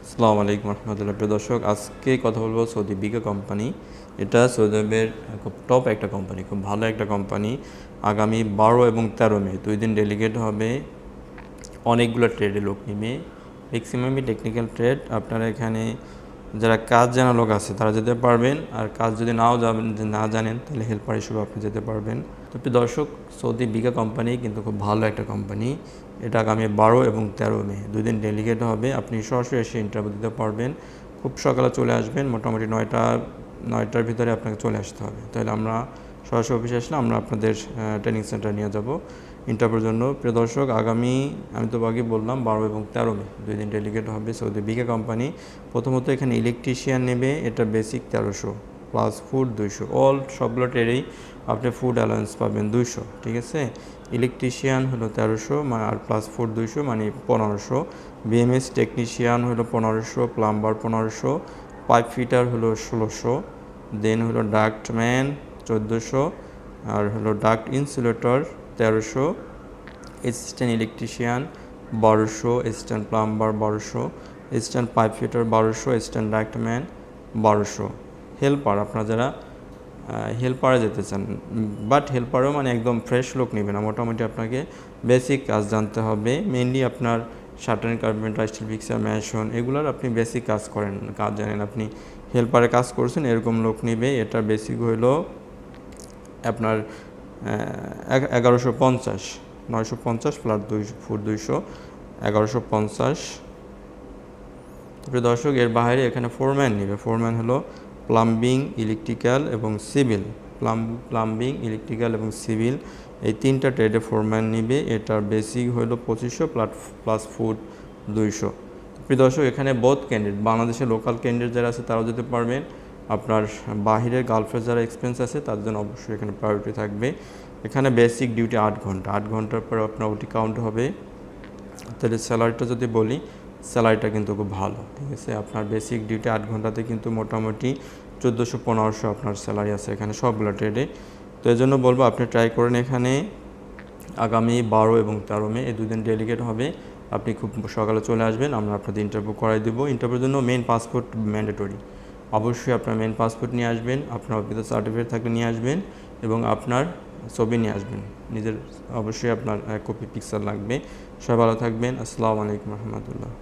আসসালামু আলাইকুম রহমতুল্লাহ। প্রিয় দর্শক, আজকে কথা বলবো সৌদি বিগা কোম্পানি। এটা সৌদি আরবের খুব টপ একটা কোম্পানি, খুব ভালো একটা কোম্পানি। আগামী 12 এবং 13 মে 2 দিন ডেলিগেট হবে। অনেকগুলো ট্রেডে লোক নিবে, ম্যাক্সিমামই টেকনিক্যাল ট্রেড। আপনারা এখানে যারা কাজ জানা লোক আছে তারা যেতে পারবেন, আর কাজ যদি না জানেন তাহলে হেল্পার হিসেবে আপনি যেতে পারবেন। তো প্রিয় দর্শক, সৌদি বিগা কোম্পানি কিন্তু খুব ভালো একটা কোম্পানি। এটা আগামী 12 এবং 13 মে 2 দিন ডেলিগেট হবে। আপনি সরাসরি এসে ইন্টারভিউ দিতে পারবেন। খুব সকালে চলে আসবেন, মোটামুটি 9টার ভিতরে আপনাকে চলে আসতে হবে। তাহলে আমরা সরাসরি অফিসে আসলে আমরা আপনাদের ট্রেনিং সেন্টার নিয়ে যাব ইন্টারভিউর জন্য। প্রিয় দর্শক, আমি তো আগে বললাম 12 এবং 13 মে 2 দিন ডেলিগেট হবে সৌদি বিগা কোম্পানি। প্রথমত এখানে ইলেকট্রিশিয়ান নেবে, এটা বেসিক 1300 প্লাস ফুড 200। সবগুলো ট্রেডেই আপনি ফুড অ্যালাউন্স পাবেন 200, ঠিক আছে। ইলেকট্রিশিয়ান হলো 1300 আর প্লাস ফুড 200 মানে 1500। বিএমএস টেকনিশিয়ান হলো 1500, প্লাম্বার 1500, পাইপ ফিটার হলো 1600, দেন হলো ডাক্টম্যান 1400, আর হলো duct insulator 1300, assistant electrician 1200, assistant plumber 1200, assistant pipe fitter 1200, assistant ductman 1200। Helper, আপনারা যারা হেল্পারে যেতে চান, বাট হেল্পারও মানে একদম ফ্রেশ লোক নেবে না, মোটামুটি আপনাকে বেসিক কাজ জানতে হবে। মেনলি আপনার shuttering, carpenter, still fixer, mason, এগুলোর আপনি বেসিক কাজ জানেন, আপনি হেল্পারে কাজ করছেন এরকম লোক নেবে। এটা বেসিক হইল আপনার 1150, 950 প্লাস 200 1150। তারপরে দর্শক, এর বাইরে এখানে ফোরম্যান নেবে। ফোরম্যান হলো প্লাম্বিং, ইলেকট্রিক্যাল এবং সিভিল। প্লাম্বিং, ইলেকট্রিক্যাল এবং সিভিল, এই 3টা ট্রেডে ফোরম্যান নিবে। এটার বেসিক হলো 2500 প্লাস ফুড 200। প্রিয় দর্শক, এখানে বোথ ক্যান্ডিডেট, বাংলাদেশের লোকাল ক্যান্ডিডেট যারা আছে তারাও যেতে পারবেন। আপনার বাহিরের গালফের যারা এক্সপেন্স আছে তাদের জন্য অবশ্যই এখানে প্রায়োরিটি থাকবে। এখানে বেসিক ডিউটি 8 ঘন্টা, 8 ঘন্টার পর আপনার ওটি কাউন্ট হবে। তাহলে স্যালারিটা যদি বলি, স্যালারিটা কিন্তু খুব ভালো, ঠিক আছে। আপনার বেসিক ডিউটি 8 ঘন্টাতে কিন্তু মোটামুটি 1400-1500 আপনার স্যালারি আছে এখানে সবগুলো ট্রেডে। তো এই জন্য বলবো আপনি ট্রাই করেন এখানে। আগামী 12 এবং 13 মে এই 2 দিন ডেলিগেট হবে। আপনি খুব সকালে চলে আসবেন, আমরা আপনাদের ইন্টারভিউ করাই দেবো। ইন্টারভিউর জন্য মেন পাসপোর্ট ম্যান্ডেটরি, অবশ্যই আপনার মেন পাসপোর্ট নিয়ে আসবেন, আপনার অফিসের সার্টিফিকেট থাকলে নিয়ে আসবেন, এবং আপনার ছবি নিয়ে আসবেন নিজের। অবশ্যই আপনার কপি পিকচার লাগবে। সবাই ভালো থাকবেন। আসসালামু আলাইকুম রহমতুল্লাহ।